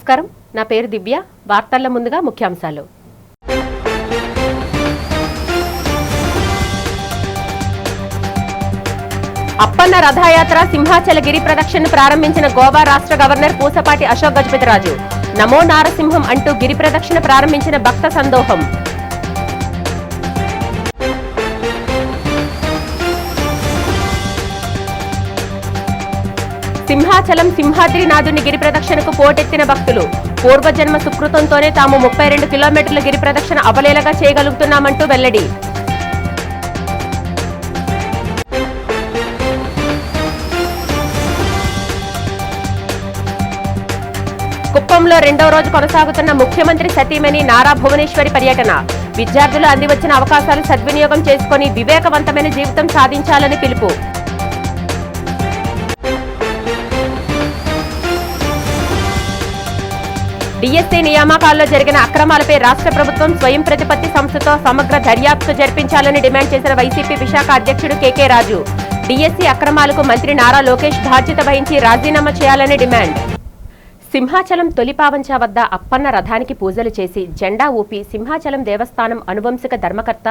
నమస్కారం, నా పేరు దివ్య. వార్తల్లో ముందుగా ముఖ్యాంశాలు. అప్పన్న రథయాత్ర సింహాచల గిరి ప్రదక్షిణను ప్రారంభించిన గోవా రాష్ట్ర గవర్నర్ పూసపాటి అశోక్ గజపతిరాజు. నమో నారసింహం అంటూ గిరి ప్రదక్షిణ ప్రారంభించిన భక్త సందోహం. సింహాచలం సింహాద్రినాథుని గిరి ప్రదక్షిణకు పోటెత్తిన భక్తులు. పూర్వజన్మ సుకృతంతోనే తాము 32 కిలోమీటర్ల గిరి ప్రదక్షిణ అవలేలగా చేయగలుగుతున్నామంటూ వెల్లడి. కుప్పంలో 2వ రోజు కొనసాగుతున్న ముఖ్యమంత్రి సతీమణి నారా భువనేశ్వరి పర్యటన. విద్యార్థులు అందివచ్చిన అవకాశాలు సద్వినియోగం చేసుకుని వివేకవంతమైన జీవితం సాధించాలని పిలుపు. డిఎస్సీ నియామకాల్లో జరిగిన అక్రమాలపై రాష్ట్ర ప్రభుత్వం స్వయం ప్రతిపత్తి సంస్థతో సమగ్ర దర్యాప్తు జరిపించాలని డిమాండ్ చేసిన వైసీపీ విశాఖ అధ్యక్షుడు కేకే రాజు. డిఎస్సీ అక్రమాలకు మంత్రి నారా లోకేష్ బాధ్యత వహించి రాజీనామా చేయాలని డిమాండ్. సింహాచలం తొలిపావంచ వద్ద అప్పన్న రథానికి పూజలు చేసి జెండా ఊపి సింహాచలం దేవస్థానం అనువంశిక ధర్మకర్త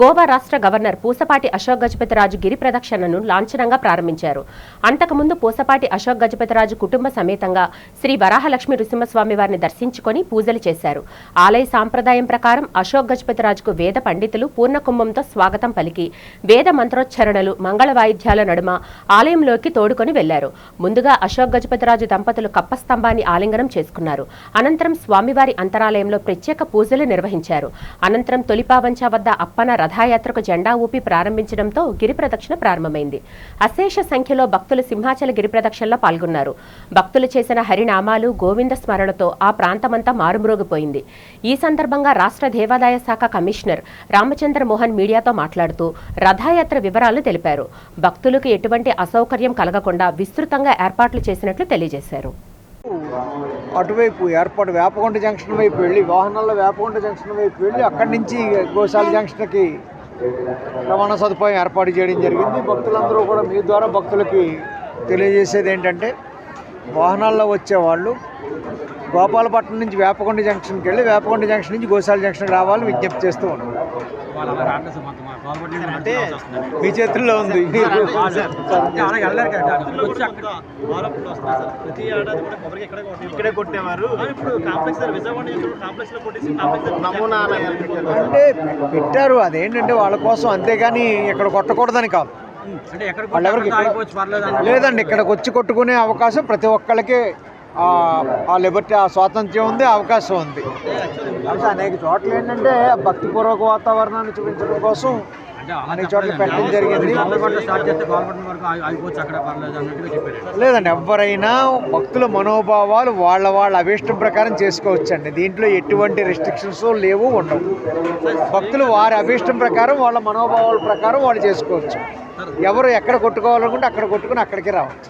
గోవా రాష్ట్ర గవర్నర్ పూసపాటి అశోక్ గజపతిరాజు గిరి ప్రదక్షిణను లాంఛనంగా ప్రారంభించారు. అంతకుముందు పూసపాటి అశోక్ గజపతిరాజు కుటుంబ సమేతంగా శ్రీ వరాహలక్ష్మి నృసింహస్వామి వారిని దర్శించుకుని పూజలు చేశారు. ఆలయ సాంప్రదాయం ప్రకారం అశోక్ గజపతిరాజుకు వేద పండితులు పూర్ణకుంభంతో స్వాగతం పలికి వేద మంత్రోచ్చరణలు మంగళ వాయిద్యాల నడుమ ఆలయంలోకి తోడుకొని వెళ్లారు. ముందుగా అశోక్ గజపతిరాజు దంపతులు కప్పస్తంభాన్ని ఆలింగనం చేసుకున్నారు. అనంతరం స్వామివారి అంతరాలయంలో ప్రత్యేక పూజలు నిర్వహించారు. అనంతరం తొలిపావంచ వద్ద అప్పన్న రథయాత్రకు జెండా ఊపి ప్రారంభించడంతో గిరి ప్రదక్షిణ ప్రారంభమైంది. అశేష సంఖ్యలో భక్తులు సింహాచల గిరి ప్రదక్షిణలో పాల్గొన్నారు. భక్తులు చేసిన హరినామాలు గోవింద స్మరణతో ఆ ప్రాంతమంతా మారుమ్రోగిపోయింది. ఈ సందర్భంగా రాష్ట్ర దేవాదాయ శాఖ కమిషనర్ రామచంద్ర మోహన్ మీడియాతో మాట్లాడుతూ రథయాత్ర వివరాలు తెలిపారు. భక్తులకు ఎటువంటి అసౌకర్యం కలగకుండా విస్తృతంగా ఏర్పాట్లు చేసినట్లు తెలియజేశారు. అటువైపు ఏర్పాటు వేపకొండ జంక్షన్ వైపు వెళ్ళి వాహనాల్లో వేపకొండ జంక్షన్ వైపు వెళ్ళి అక్కడి నుంచి గోశాల జంక్షన్కి రవాణా సదుపాయం ఏర్పాటు చేయడం జరిగింది. భక్తులందరూ కూడా మీ ద్వారా భక్తులకి తెలియజేసేది ఏంటంటే, వాహనాల్లో వచ్చేవాళ్ళు గోపాలపట్నం నుంచి వేపకొండ జంక్షన్కి వెళ్ళి వేపకొండ జంక్షన్ నుంచి గోశాల జంక్షన్కి రావాలని విజ్ఞప్తి చేస్తూ ఉన్నాం. అంటే మీ చేతుల్లో ఉంది. ఇక్కడే కొట్టేవారు అంటే పెట్టారు. అదేంటంటే వాళ్ళ కోసం, అంతేగాని ఇక్కడ కొట్టకూడదని కాదు. వాళ్ళెవరికి లేదండి, ఇక్కడికి వచ్చి కొట్టుకునే అవకాశం ప్రతి ఒక్కళ్ళకి ఆ లిబర్టీ, ఆ స్వాతంత్ర్యం ఉంది, అవకాశం ఉంది. అంటే అనేక చోట్ల ఏంటంటే భక్తిపూర్వక వాతావరణాన్ని చూపించడం కోసం అనేక చోట్ల పెట్టడం జరిగింది. లేదండి, ఎవరైనా భక్తుల మనోభావాలు వాళ్ళ అభిష్టం ప్రకారం చేసుకోవచ్చండి. దీంట్లో ఎటువంటి రెస్ట్రిక్షన్స్ లేవు, ఉండవు. భక్తులు వారి అభిష్టం ప్రకారం, వాళ్ళ మనోభావాల ప్రకారం వాళ్ళు చేసుకోవచ్చు. ఎవరు ఎక్కడ కొట్టుకోవాలనుకుంటే అక్కడ కొట్టుకుని అక్కడికి రావచ్చు.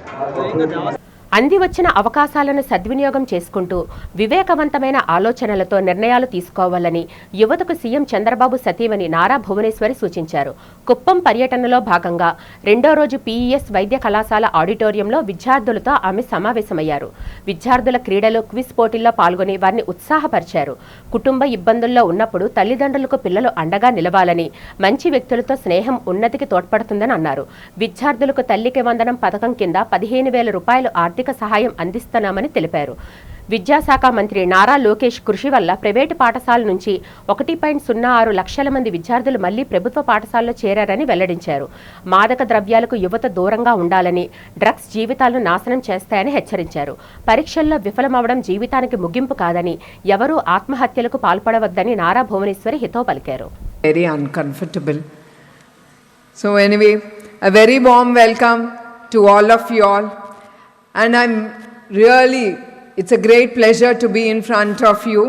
అంది వచ్చిన అవకాశాలను సద్వినియోగం చేసుకుంటూ వివేకవంతమైన ఆలోచనలతో నిర్ణయాలు తీసుకోవాలని యువతకు సీఎం చంద్రబాబు సతీమణి నారా భువనేశ్వరి సూచించారు. కుప్పం పర్యటనలో భాగంగా 2వ రోజు పీఈఎస్ వైద్య కళాశాల ఆడిటోరియంలో విద్యార్థులతో ఆమె సమావేశమయ్యారు. విద్యార్థుల క్రీడలు, క్విజ్ పోటీల్లో పాల్గొని వారిని ఉత్సాహపరిచారు. కుటుంబ ఇబ్బందుల్లో ఉన్నప్పుడు తల్లిదండ్రులకు పిల్లలు అండగా నిలవాలని, మంచి వ్యక్తులతో స్నేహం ఉన్నతికి తోడ్పడుతుందని అన్నారు. విద్యార్థులకు తల్లికి వందనం పథకం కింద 15,000 రూపాయలు ఆర్థిక సహాయం అందిస్తున్నామని తెలిపారు. విద్యాశాఖ మంత్రి నారా లోకేష్ కృషి వల్ల ప్రైవేటు పాఠశాల నుంచి 1.06 లక్షల మంది విద్యార్థులు మళ్లీ ప్రభుత్వ పాఠశాలలో చేరారని వెల్లడించారు. మాదక ద్రవ్యాలకు యువత దూరంగా ఉండాలని, డ్రగ్స్ జీవితాలను నాశనం చేస్తాయని హెచ్చరించారు. పరీక్షల్లో విఫలమవడం జీవితానికి ముగింపు కాదని, ఎవరూ ఆత్మహత్యలకు పాల్పడవద్దని నారా భువనేశ్వరి హితవు పలికారు. Very uncomfortable. So anyway, a very warm welcome to all of you all. And it's a great pleasure to be in front of you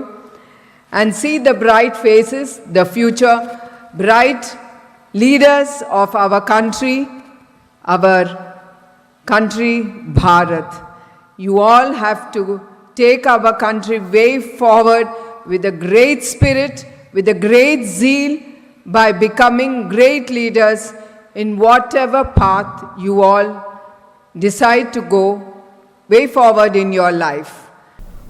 and see the bright faces, the future bright leaders of our country Bharat. You all have to take our country way forward with a great spirit, with a great zeal, by becoming great leaders in whatever path you all decide to go way forward in your life.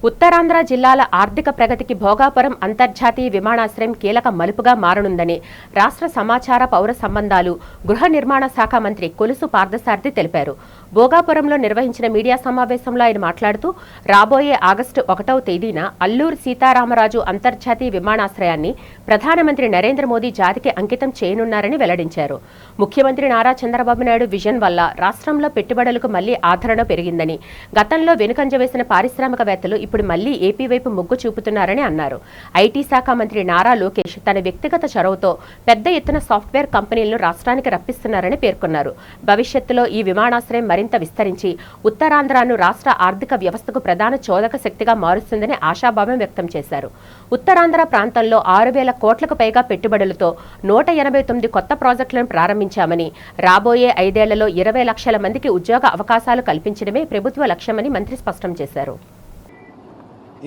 Uttarandhra జిల్లాల ఆర్థిక ప్రగతికి భోగాపురం అంతర్జాతీయ విమానాశ్రయం కీలక మలుపుగా మారనుందని రాష్ట్ర సమాచార పౌర సంబంధాలు గృహ నిర్మాణ శాఖ మంత్రి కొలుసు పార్థసారథి తెలిపారు. భోగాపురంలో నిర్వహించిన మీడియా సమావేశంలో ఆయన మాట్లాడుతూ రాబోయే ఆగస్టు 1వ తేదీన అల్లూరు సీతారామరాజు అంతర్జాతీయ విమానాశ్రయాన్ని ప్రధానమంత్రి నరేంద్ర మోదీ జాతికి అంకితం చేయనున్నారని వెల్లడించారు. ముఖ్యమంత్రి నారా చంద్రబాబు నాయుడు విజన్ వల్ల రాష్ట్రంలో పెట్టుబడులకు మళ్లీ ఆదరణ పెరిగిందని, గతంలో వెనుకంజ వేసిన పారిశ్రామికవేత్తలు ఇప్పుడు మళ్లీ ఏపీ వైపు మొగ్గు చూపుతున్నారని అన్నారు. ఐటీ శాఖ మంత్రి నారా లోకేష్ తన వ్యక్తిగత చొరవతో పెద్ద ఎత్తున సాఫ్ట్వేర్ కంపెనీలను రాష్ట్రానికి రప్పిస్తున్నారని పేర్కొన్నారు. భవిష్యత్తులో ఈ విమానాశ్రయం మరింత విస్తరించి ఉత్తరాంధ్రను రాష్ట్ర ఆర్థిక వ్యవస్థకు ప్రధాన చోదక శక్తిగా మారుస్తుందని ఆశాభావం వ్యక్తం చేశారు. ఉత్తరాంధ్ర ప్రాంతంలో 6,000 కోట్లకు పైగా పెట్టుబడులతో 189 కొత్త ప్రాజెక్టులను ప్రారంభించామని, రాబోయే 5 ఏళ్లలో 20 లక్షల మందికి ఉద్యోగ అవకాశాలు కల్పించడమే ప్రభుత్వ లక్ష్యమని మంత్రి స్పష్టం చేశారు.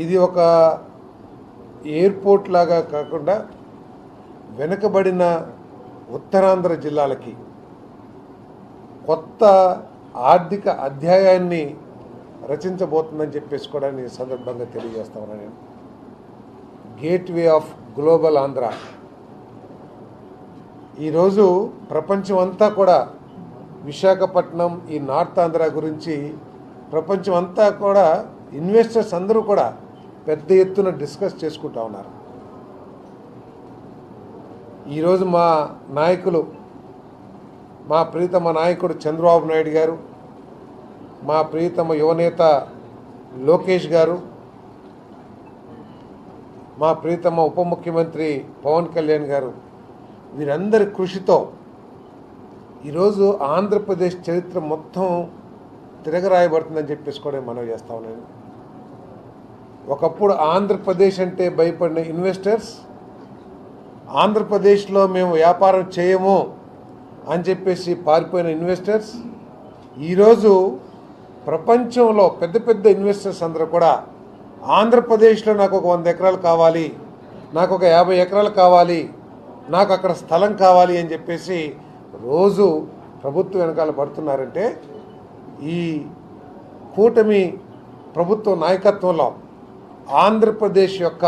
ఇది ఒక ఎయిర్పోర్ట్ లాగా కాకుండా వెనుకబడిన ఉత్తరాంధ్ర జిల్లాలకి కొత్త ఆర్థిక అధ్యాయాన్ని రచించబోతుందని చెప్పేసి కూడా నేను సందర్భంగా తెలియజేస్తా ఉన్నాను. నేను గేట్వే ఆఫ్ గ్లోబల్ ఆంధ్ర. ఈరోజు ప్రపంచం అంతా కూడా విశాఖపట్నం, ఈ నార్త్ ఆంధ్ర గురించి ప్రపంచం అంతా కూడా ఇన్వెస్టర్స్ అందరూ కూడా పెద్ద ఎత్తున డిస్కస్ చేసుకుంటా ఉన్నారు. ఈరోజు మా నాయకులు, మా ప్రియతమ నాయకుడు చంద్రబాబు నాయుడు గారు, మా ప్రియతమ యువనేత లోకేష్ గారు, మా ప్రియతమ ఉప ముఖ్యమంత్రి పవన్ కళ్యాణ్ గారు, వీరందరి కృషితో ఈరోజు ఆంధ్రప్రదేశ్ చరిత్ర మొత్తం తిరగరాయబడుతుందని చెప్పేసి కూడా మనం చేస్తా ఉన్నాను. ఒకప్పుడు ఆంధ్రప్రదేశ్ అంటే భయపడిన ఇన్వెస్టర్స్, ఆంధ్రప్రదేశ్లో మేము వ్యాపారం చేయము అని చెప్పేసి పారిపోయిన ఇన్వెస్టర్స్, ఈరోజు ప్రపంచంలో పెద్ద పెద్ద ఇన్వెస్టర్స్ అందరూ కూడా ఆంధ్రప్రదేశ్లో నాకు ఒక 100 ఎకరాలు కావాలి, నాకు ఒక 50 ఎకరాలు కావాలి, నాకు అక్కడ స్థలం కావాలి అని చెప్పేసి రోజు ప్రభుత్వం వెనకాల పడుతున్నారంటే ఈ కూటమి ప్రభుత్వ నాయకత్వంలో ఆంధ్రప్రదేశ్ యొక్క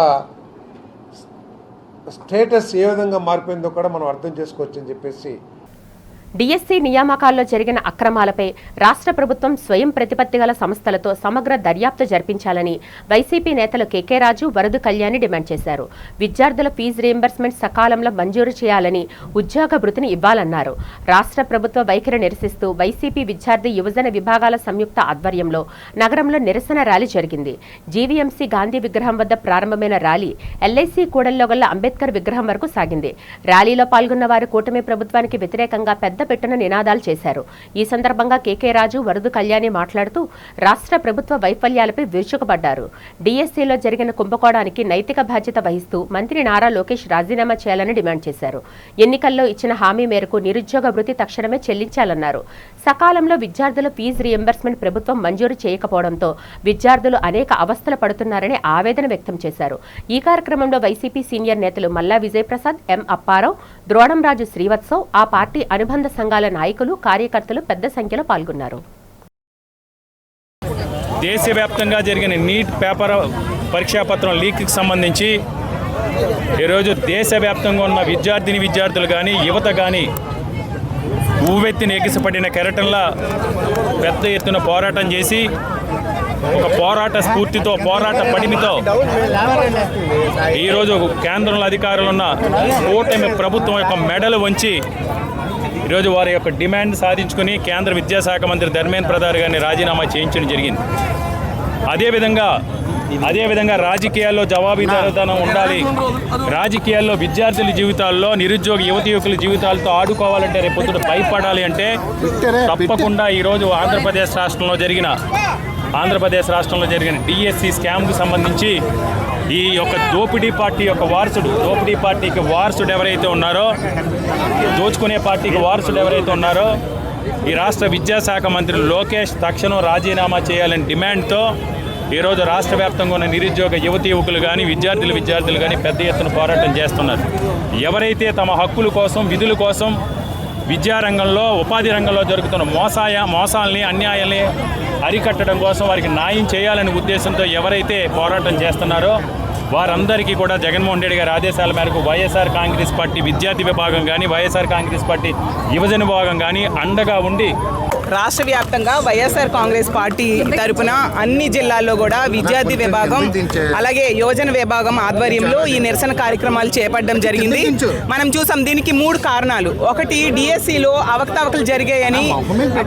స్టేటస్ ఏ విధంగా మారిపోయిందో కూడా మనం అర్థం చేసుకోవచ్చని చెప్పేసి. డిఎస్సి నియామకాల్లో జరిగిన అక్రమాలపై రాష్ట్ర ప్రభుత్వం స్వయం ప్రతిపత్తి గల సంస్థలతో సమగ్ర దర్యాప్తు జరిపించాలని వైసీపీ నేతలు కేకే రాజు, వరదు కళ్యాణి డిమాండ్ చేశారు. విద్యార్థుల ఫీజు రీయింబర్స్మెంట్ సకాలంలో మంజూరు చేయాలని, ఉద్యోగ భృతిని ఇవ్వాలన్నారు. రాష్ట్ర ప్రభుత్వ వైఖరి నిరసిస్తూ వైసీపీ విద్యార్థి యువజన విభాగాల సంయుక్త ఆధ్వర్యంలో నగరంలో నిరసన ర్యాలీ జరిగింది. జీవీఎంసీ గాంధీ విగ్రహం వద్ద ప్రారంభమైన ర్యాలీ ఎల్ఐసి కూడలిలో గల అంబేద్కర్ విగ్రహం వరకు సాగింది. ర్యాలీలో పాల్గొన్న వారు కూటమి ప్రభుత్వానికి వ్యతిరేకంగా పెద్ద పెట్టిన నినాదాలు చేశారు. ఈ సందర్భంగా కేకే రాజు, వరదు కళ్యాణి మాట్లాడుతూ రాష్ట్ర ప్రభుత్వ వైఫల్యాలపై విరుచుకుపడ్డారు. డిఎస్సీలో జరిగిన కుంభకోణానికి నైతిక బాధ్యత వహిస్తూ మంత్రి నారా లోకేష్ రాజీనామా చేయాలని డిమాండ్ చేశారు. ఎన్నికల్లో ఇచ్చిన హామీ మేరకు నిరుద్యోగ భృతి తక్షణమే చెల్లించాలన్నారు. సకాలంలో విద్యార్థుల ఫీజు రీయింబర్స్మెంట్ ప్రభుత్వం మంజూరు చేయకపోవడంతో విద్యార్థులు అనేక అవస్థలు పడుతున్నారని ఆవేదన వ్యక్తం చేశారు. ఈ కార్యక్రమంలో వైసీపీ సీనియర్ నేతలు మల్లా విజయప్రసాద్, ఎం అప్పారావు, ద్రోణంరాజు శ్రీవత్సవ్, ఆ పార్టీ అనుబంధ సంఘాల నాయకులు, కార్యకర్తలు పెద్ద సంఖ్యలో పాల్గొన్నారు. దేశవ్యాప్తంగా జరిగిన నీట్ పేపర్ పరీక్షాపత్రం లీక్కి సంబంధించి ఈరోజు దేశవ్యాప్తంగా ఉన్న విద్యార్థులు కానీ, యువత కానీ ఊవెత్తిన ఎగిసిపడిన కెరటంలా పెద్ద ఎత్తున పోరాటం చేసి, ఒక పోరాట స్ఫూర్తితో, పోరాట పడిమితో ఈరోజు కేంద్రంలో అధికారులున్న కూటమి ప్రభుత్వం యొక్క మెడలు వంచి ఈరోజు వారి యొక్క డిమాండ్ సాధించుకుని కేంద్ర విద్యాశాఖ మంత్రి ధర్మేంద్ర ప్రధాన్ గారిని రాజీనామా చేయించడం జరిగింది. అదేవిధంగా రాజకీయాల్లో జవాబుదారీతనం ఉండాలి. రాజకీయాల్లో విద్యార్థుల జీవితాల్లో, నిరుద్యోగ యువకుల జీవితాలతో ఆడుకోవాలంటే, రేపొద్దున భయపడాలి అంటే తప్పకుండా ఈరోజు ఆంధ్రప్రదేశ్ రాష్ట్రంలో జరిగిన డిఎస్సి స్కామ్కు సంబంధించి ఈ యొక్క దోపిడీ పార్టీకి వారసుడు ఎవరైతే ఉన్నారో, దోచుకునే పార్టీకి వారసుడు ఎవరైతే ఉన్నారో, ఈ రాష్ట్ర విద్యాశాఖ మంత్రి లోకేష్ తక్షణం రాజీనామా చేయాలని డిమాండ్తో ఈరోజు రాష్ట్ర వ్యాప్తంగా ఉన్న నిరుద్యోగ యువకులు కానీ, విద్యార్థులు కానీ పెద్ద ఎత్తున పోరాటం చేస్తున్నారు. ఎవరైతే తమ హక్కుల కోసం, విధుల కోసం విద్యారంగంలో, ఉపాధి రంగంలో జరుగుతున్న మోసాల్ని, అన్యాయాల్ని అరికట్టడం కోసం, వారికి న్యాయం చేయాలనే ఉద్దేశంతో ఎవరైతే పోరాటం చేస్తున్నారో వారందరికీ కూడా జగన్మోహన్ రెడ్డి గారి ఆదేశాల మేరకు వైఎస్ఆర్ కాంగ్రెస్ పార్టీ విద్యార్థి విభాగం కానీ, వైఎస్ఆర్ కాంగ్రెస్ పార్టీ యువజన విభాగం కానీ అండగా ఉండి రాష్ట్ర వ్యాప్తంగా వైఎస్ఆర్ కాంగ్రెస్ పార్టీ తరపున అన్ని జిల్లాల్లో కూడా విద్యార్థి విభాగం అలాగే యువజన విభాగం ఆధ్వర్యంలో ఈ నిరసన కార్యక్రమాలు చేపట్టడం జరిగింది. మనం చూసాం దీనికి 3 కారణాలు. ఒకటి, డిఎస్సిలో అవకతవకలు జరిగాయని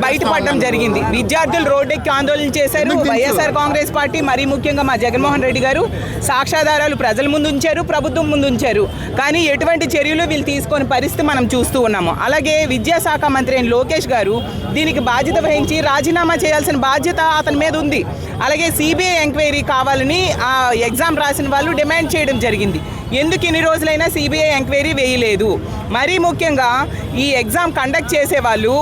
బయటపడడం జరిగింది. విద్యార్థులు రోడ్డెక్కి ఆందోళన చేశారు. వైఎస్ఆర్ కాంగ్రెస్ పార్టీ మరీ ముఖ్యంగా మా జగన్మోహన్ రెడ్డి గారు సాక్ష్యాధారాలు ప్రజల ముందు ఉంచారు, ప్రభుత్వం ముందు ఉంచారు. కానీ ఎటువంటి చర్యలు వీళ్ళు తీసుకొని పరిస్థితి మనం చూస్తూ ఉన్నాము. అలాగే విద్యాశాఖ మంత్రి అయిన లోకేష్ గారు దీనికి బాధ్యత వహించి రాజీనామా చేయాల్సిన బాధ్యత అతని మీద ఉంది. అలాగే సిబిఐ ఎంక్వైరీ కావాలని ఆ ఎగ్జామ్ రాసిన వాళ్ళు డిమాండ్ చేయడం జరిగింది. ఎందుకు ఇన్ని రోజులైనా సిబిఐ ఎంక్వైరీ వేయలేదు? మరీ ముఖ్యంగా ఈ ఎగ్జామ్ కండక్ట్ చేసే వాళ్ళు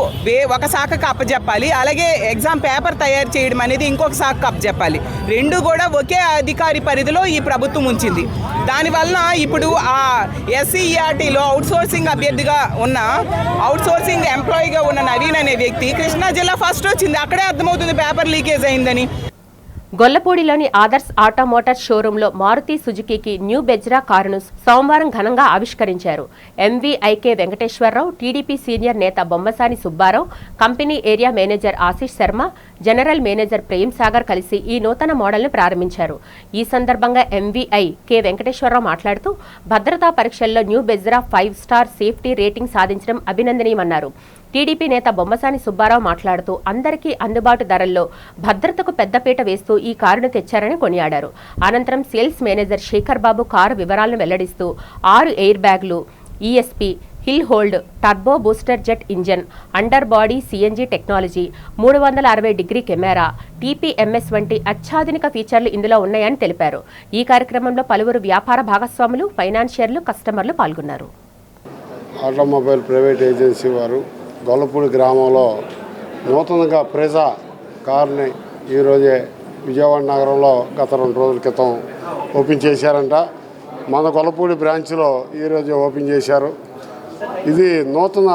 ఒక శాఖకు అప్పచెప్పాలి, అలాగే ఎగ్జామ్ పేపర్ తయారు చేయడం అనేది ఇంకొక శాఖకు అప్పచెప్పాలి. రెండు కూడా ఒకే అధికారి పరిధిలో ఈ ప్రభుత్వం ఉంచింది. దానివల్ల ఇప్పుడు ఆ ఎస్సీఈఆర్టీలో అవుట్సోర్సింగ్ అభ్యర్థిగా ఉన్న అవుట్సోర్సింగ్ ఎంప్లాయీగా ఉన్న నవీన్ అనే వ్యక్తి కృష్ణా జిల్లా ఫస్ట్ వచ్చింది. అక్కడే అర్థమవుతుంది పేపర్ లీకేజ్ అయిందని. గొల్లపూడిలోని ఆదర్శ్ ఆటోమోటార్ షోరూంలో మారుతి సుజుకీకి న్యూ బెజ్రా కారును సోమవారం ఘనంగా ఆవిష్కరించారు. ఎంవీఐకే వెంకటేశ్వరరావు, టీడీపీ సీనియర్ నేత Bommasani Subbarao, company area manager Ashish Sharma, general manager Prem Sagar కలిసి ఈ నూతన మోడల్ను ప్రారంభించారు. ఈ సందర్భంగా ఎంవీఐకే వెంకటేశ్వరరావు మాట్లాడుతూ భద్రతా పరీక్షల్లో న్యూ బెజ్రా 5 స్టార్ సేఫ్టీ రేటింగ్ సాధించడం అభినందనీయమన్నారు. టీడీపీ నేత బొమ్మసాని సుబ్బారావు మాట్లాడుతూ అందరికీ అందుబాటు ధరల్లో భద్రతకు పెద్దపీట వేస్తూ ఈ కారును తెచ్చారని కొనియాడారు. అనంతరం సేల్స్ మేనేజర్ శేఖర్ బాబు కారు వివరాలను వెల్లడిస్తూ 6 ఎయిర్ బ్యాగులు, ESP, hill hold, turbo booster jet engine, under body CNG technology, 360 degree camera, TPMS వంటి అత్యాధునిక ఫీచర్లు ఇందులో ఉన్నాయని తెలిపారు. ఈ కార్యక్రమంలో పలువురు వ్యాపార భాగస్వాములు, ఫైనాన్షియర్లు, కస్టమర్లు పాల్గొన్నారు. ఆటోమొబైల్ ప్రైవేట్ ఏజెన్సీ వారు గొల్లపూడి గ్రామంలో నూతనంగా ప్రెజా కార్ని ఈరోజే విజయవాడ నగరంలో గత 2 రోజుల క్రితం ఓపెన్ చేశారంట. మన గొల్లపూడి బ్రాంచ్లో ఈరోజే ఓపెన్ చేశారు. ఇది నూతన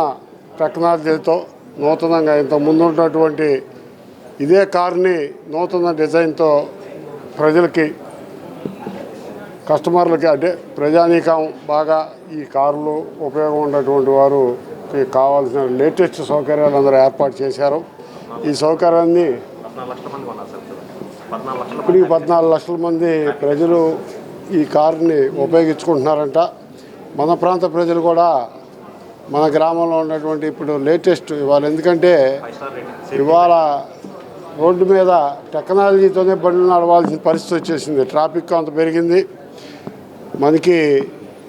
టెక్నాలజీతో నూతనంగా ఇంత ముందున్నటువంటి ఇదే కార్ని నూతన డిజైన్తో ప్రజలకి, కస్టమర్లకి, అంటే ప్రజానీకం బాగా ఈ కార్లు ఉపయోగం ఉన్నటువంటి వారికి కావాల్సిన లేటెస్ట్ సౌకర్యాలు అందరూ ఏర్పాటు చేశారు. ఈ సౌకర్యాన్ని ఇప్పటికి 14 లక్షల మంది ప్రజలు ఈ కారుని ఉపయోగించుకుంటున్నారంట. మన ప్రాంత ప్రజలు కూడా మన గ్రామంలో ఉన్నటువంటి ఇప్పుడు లేటెస్ట్ ఇవాళ, ఎందుకంటే ఇవాళ రోడ్డు మీద టెక్నాలజీతోనే బండ్లు నడవాల్సిన పరిస్థితి వచ్చేసింది. ట్రాఫిక్ అంత పెరిగింది. మనకి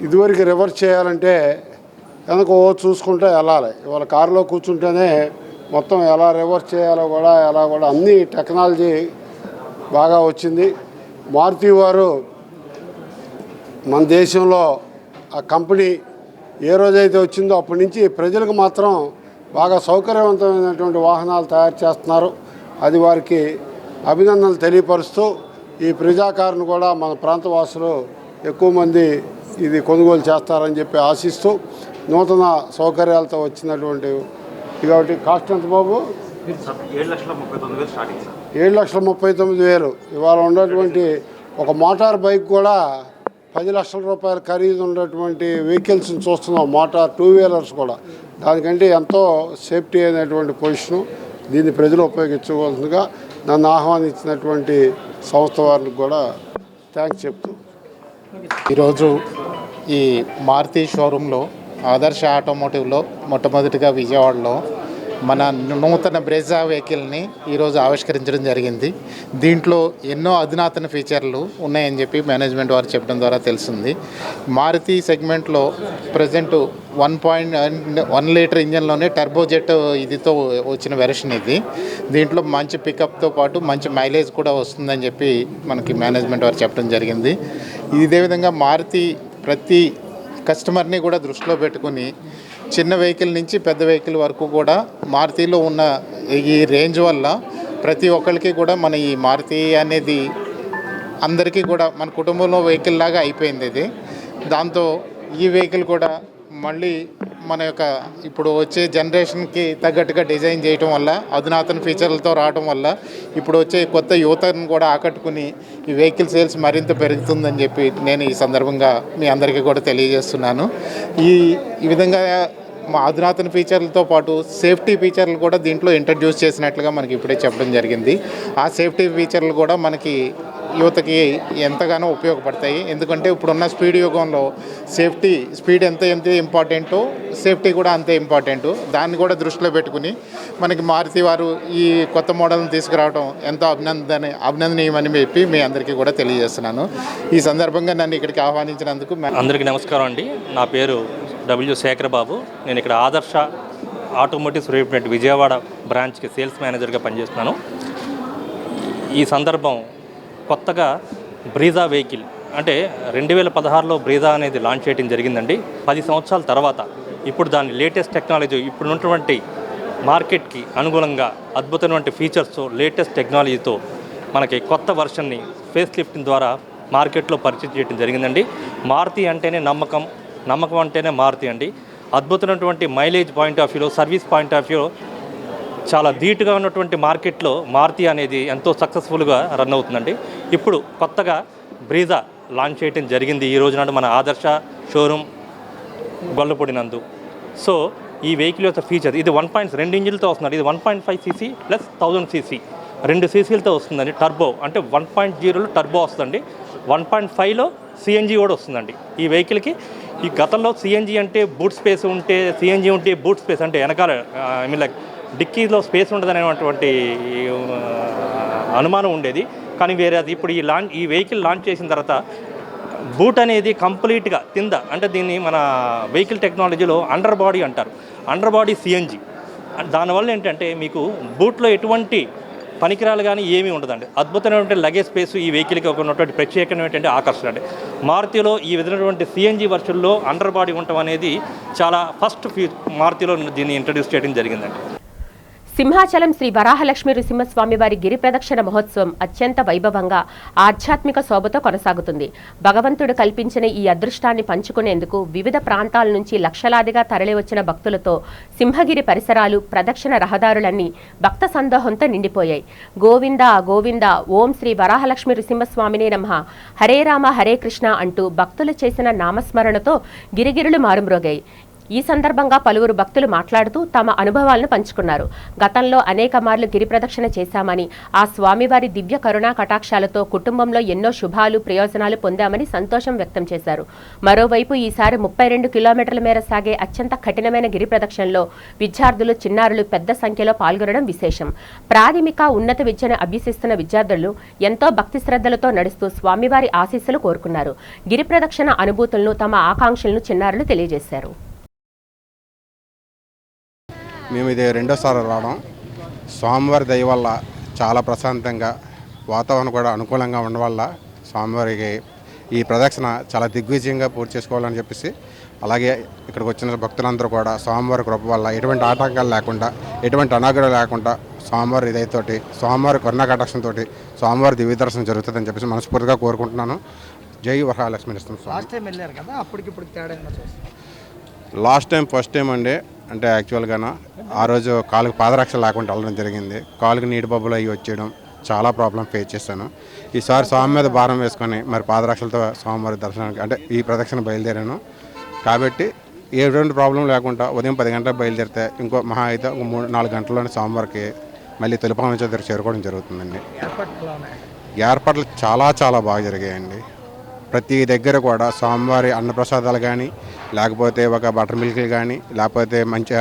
ఇదివరకు రివర్స్ చేయాలంటే వెనక చూసుకుంటే వెళ్ళాలి. ఇవాళ కారులో కూర్చుంటేనే మొత్తం ఎలా రివర్స్ చేయాలో కూడా అన్ని టెక్నాలజీ బాగా వచ్చింది. మారుతి వారు మన దేశంలో ఆ కంపెనీ ఏ రోజైతే వచ్చిందో అప్పటి నుంచి ప్రజలకు మాత్రం బాగా సౌకర్యవంతమైనటువంటి వాహనాలు తయారు చేస్తున్నారు. అది వారికి అభినందనలు తెలియపరుస్తూ ఈ ప్రజా కారును కూడా మన ప్రాంత వాసులు ఎక్కువ మంది ఇది కొనుగోలు చేస్తారని చెప్పి ఆశిస్తూ నూతన సౌకర్యాలతో వచ్చినటువంటి కాబట్టి కాస్ట్ ఎంత బాబు? 7,39,000. ఇవాళ ఉన్నటువంటి ఒక మోటార్ బైక్ కూడా 10 లక్షల రూపాయల ఖరీదు ఉన్నటువంటి వెహికల్స్ని చూస్తున్నాం. మోటార్ 2 వీలర్స్ కూడా దానికంటే ఎంతో సేఫ్టీ అయినటువంటి పొజిషను. దీన్ని ప్రజలు ఉపయోగించుకోవాల్సిందిగా నన్ను ఆహ్వానించినటువంటి సంస్థ వారికి కూడా థ్యాంక్స్ చెప్తూ ఈరోజు ఈ మారుతి షోరూంలో ఆదర్శ ఆటోమోటివ్లో మొట్టమొదటిగా విజయవాడలో మన నూతన బ్రెజా వెహికల్ని ఈరోజు ఆవిష్కరించడం జరిగింది. దీంట్లో ఎన్నో అధునాతన ఫీచర్లు ఉన్నాయని చెప్పి మేనేజ్మెంట్ వారు చెప్పడం ద్వారా తెలిసింది. మారుతి సెగ్మెంట్లో ప్రజెంట్ 1.1 లీటర్ ఇంజన్లోనే టర్బోజెట్ ఇదితో వచ్చిన వెర్షన్ ఇది. దీంట్లో మంచి పికప్తో పాటు మంచి మైలేజ్ కూడా వస్తుందని చెప్పి మనకి మేనేజ్మెంట్ వారు చెప్పడం జరిగింది. ఇదే విధంగా మారుతి ప్రతి కస్టమర్ని కూడా దృష్టిలో పెట్టుకుని చిన్న వెహికల్ నుంచి పెద్ద వెహికల్ వరకు కూడా మారుతిలో ఉన్న ఈ రేంజ్ వల్ల ప్రతి ఒక్కరికి కూడా మన ఈ మారుతి అనేది అందరికీ కూడా మన కుటుంబంలో వెహికల్ లాగా అయిపోయింది ఇది. దాంతో ఈ వెహికల్ కూడా మళ్ళీ మన యొక్క ఇప్పుడు వచ్చే జనరేషన్కి తగ్గట్టుగా డిజైన్ చేయటం వల్ల, అధునాతన ఫీచర్లతో రావడం వల్ల ఇప్పుడు వచ్చే కొత్త యువతను కూడా ఆకట్టుకుని ఈ వెహికల్ సేల్స్ మరింత పెరుగుతుందని చెప్పి నేను ఈ సందర్భంగా మీ అందరికీ కూడా తెలియజేస్తున్నాను. ఈ విధంగా మా అధునాతన ఫీచర్లతో పాటు సేఫ్టీ ఫీచర్లు కూడా దీంట్లో ఇంట్రడ్యూస్ చేసినట్లుగా మనకి ఇప్పుడే చెప్పడం జరిగింది. ఆ సేఫ్టీ ఫీచర్లు కూడా మనకి యువతకి ఎంతగానో ఉపయోగపడతాయి. ఎందుకంటే ఇప్పుడున్న స్పీడ్ యుగంలో స్పీడ్ ఎంత ఇంపార్టెంటో సేఫ్టీ కూడా అంతే ఇంపార్టెంటు. దాన్ని కూడా దృష్టిలో పెట్టుకుని మనకి మారుతి వారు ఈ కొత్త మోడల్ని తీసుకురావడం ఎంతో అభినందనీయమని చెప్పి మీ అందరికీ కూడా తెలియజేస్తున్నాను. ఈ సందర్భంగా నన్ను ఇక్కడికి ఆహ్వానించినందుకు అందరికీ నమస్కారం అండి. నా పేరు డబ్ల్యూ శేఖర్ బాబు. నేను ఇక్కడ ఆదర్శ ఆటోమోటివ్స్ రిప్రజెంటేటివ్ విజయవాడ బ్రాంచ్కి సేల్స్ మేనేజర్గా పనిచేస్తున్నాను. ఈ సందర్భం కొత్తగా బ్రీజా వెహికల్ అంటే 2016లో బ్రీజా అనేది లాంచ్ చేయడం జరిగిందండి. 10 సంవత్సరాల తర్వాత ఇప్పుడు దాని లేటెస్ట్ టెక్నాలజీ, ఇప్పుడు ఉన్నటువంటి మార్కెట్కి అనుగుణంగా అద్భుతమైన ఫీచర్స్తో, లేటెస్ట్ టెక్నాలజీతో మనకి కొత్త వర్షన్ని ఫేస్ లిఫ్టింగ్ ద్వారా మార్కెట్లో పరిచయం చేయడం జరిగిందండి. మారుతి అంటేనే నమ్మకం అంటేనే మారుతి అండి. అద్భుతమైనటువంటి మైలేజ్ పాయింట్ ఆఫ్ వ్యూలో, సర్వీస్ పాయింట్ ఆఫ్ వ్యూ చాలా ధీటుగా ఉన్నటువంటి మార్కెట్లో మారుతి అనేది ఎంతో సక్సెస్ఫుల్గా రన్ అవుతుందండి. ఇప్పుడు కొత్తగా బ్రీజా లాంచ్ చేయడం జరిగింది ఈ రోజు నాడు మన ఆదర్శ షోరూమ్ గొల్లపూడి నందు. సో ఈ వెహికల్ యొక్క ఫీచర్ ఇది 1.2 ఇంజిన్లతో వస్తుందండి. ఇది 1.5 cc ప్లస్ 1000 cc 2 ccలతో వస్తుందండి. టర్బో అంటే 1.0లో టర్బో వస్తుందండి. 1.5లో సిఎన్జి కూడా వస్తుందండి ఈ వెహికల్కి. ఈ గతంలో సిఎన్జి అంటే బూట్ స్పేస్ ఉంటే, సిఎన్జి ఉంటే బూట్ స్పేస్ అంటే వెనకాల లైక్ డిక్కీలో స్పేస్ ఉండదనేటువంటి అనుమానం ఉండేది. కానీ వేరే అది ఇప్పుడు ఈ వెహికల్ లాంచ్ చేసిన తర్వాత బూట్ అనేది కంప్లీట్గా కింద, అంటే దీన్ని మన వెహికల్ టెక్నాలజీలో అండర్ బాడీ అంటారు. Under body CNG. దానివల్ల ఏంటంటే మీకు బూట్లో ఎటువంటి పనికిరాలు కానీ ఏమీ ఉండదండి. అద్భుతమైనటువంటి లగేజ్ స్పేస్ ఈ వెహికల్కి ఉన్నటువంటి ప్రత్యేకమైనటువంటి ఆకర్షణ అండి. మారుతిలో ఈ విధమైనటువంటి సిఎన్జి వర్షన్లో అండర్ బాడీ ఉండటం అనేది చాలా ఫస్ట్ మారుతిలో దీన్ని ఇంట్రడ్యూస్ చేయడం జరిగిందండి. సింహాచలం శ్రీ వరాహలక్ష్మి నృసింహస్వామి వారి గిరి ప్రదక్షిణ మహోత్సవం అత్యంత వైభవంగా ఆధ్యాత్మిక శోభతో కొనసాగుతుంది. భగవంతుడు కల్పించిన ఈ అదృష్టాన్ని పంచుకునేందుకు వివిధ ప్రాంతాల నుంచి లక్షలాదిగా తరలివచ్చిన భక్తులతో సింహగిరి పరిసరాలు, ప్రదక్షిణ రహదారులన్నీ భక్త సందోహంతో నిండిపోయాయి. గోవింద గోవింద, ఓం శ్రీ వరాహలక్ష్మి నృసింహస్వామినే నమః, హరే రామ హరే కృష్ణ అంటూ భక్తులు చేసిన నామస్మరణతో గిరిగిరులు మారుమ్రోగాయి. ఈ సందర్భంగా పలువురు భక్తులు మాట్లాడుతూ తమ అనుభవాలను పంచుకున్నారు. గతంలో అనేక మార్లు గిరి ప్రదక్షిణ చేశామని, ఆ స్వామివారి దివ్య కరుణా కటాక్షాలతో కుటుంబంలో ఎన్నో శుభాలు, ప్రయోజనాలు పొందామని సంతోషం వ్యక్తం చేశారు. మరోవైపు ఈసారి 32 కిలోమీటర్ల మేర సాగే అత్యంత కఠినమైన గిరి ప్రదక్షిణలో విద్యార్థులు, చిన్నారులు పెద్ద సంఖ్యలో పాల్గొనడం విశేషం. ప్రాథమిక, ఉన్నత విద్యను అభ్యసిస్తున్న విద్యార్థులు ఎంతో భక్తి శ్రద్ధలతో నడుస్తూ స్వామివారి ఆశీస్సులు కోరుకున్నారు. గిరి ప్రదక్షిణ అనుభూతులను, తమ ఆకాంక్షలను చిన్నారులు తెలియజేశారు. మేము ఇది రెండోసారి రావడం, స్వామివారి దయ వల్ల చాలా ప్రశాంతంగా, వాతావరణం కూడా అనుకూలంగా ఉండడం వల్ల స్వామివారికి ఈ ప్రదక్షిణ చాలా దిగ్విజయంగా పూర్తి చేసుకోవాలని చెప్పేసి, అలాగే ఇక్కడికి వచ్చిన భక్తులందరూ కూడా స్వామివారి కృప వల్ల ఎటువంటి ఆటంకాలు లేకుండా, ఎటువంటి అనాగ్రహం లేకుండా స్వామివారి ఇదైతోటి, స్వామివారి కరుణా కటాక్షంతో స్వామివారి దివ్య దర్శనం జరుగుతుందని చెప్పేసి మనస్ఫూర్తిగా కోరుకుంటున్నాను. జై Varahalakshmi Narasimhaswamy. Last time first time అండి, అంటే యాక్చువల్గా ఆ రోజు కాలుకి పాదరక్ష లేకుండా వెళ్ళడం జరిగింది. కాలుకి నీటి బొబ్బలు అవి వచ్చేయడం చాలా ప్రాబ్లం ఫేస్ చేశాను. ఈసారి స్వామి మీద భారం వేసుకొని మరి పాదరక్షలతో స్వామివారి దర్శనానికి అంటే ఈ ప్రదక్షిణ బయలుదేరాను. కాబట్టి ఎటువంటి ప్రాబ్లం లేకుండా ఉదయం 10 గంటలకు బయలుదేరితే ఇంకో మహా అయితే 3-4 గంటల్లోనే స్వామివారికి మళ్ళీ తొలిపాలెం దగ్గర చేరుకోవడం జరుగుతుందండి. ఏర్పాట్లు చాలా బాగా జరిగాయండి. ప్రతి దగ్గర కూడా స్వామివారి అన్నప్రసాదాలు కానీ, లేకపోతే ఒక బటర్ మిల్క్ కానీ, లేకపోతే మంచి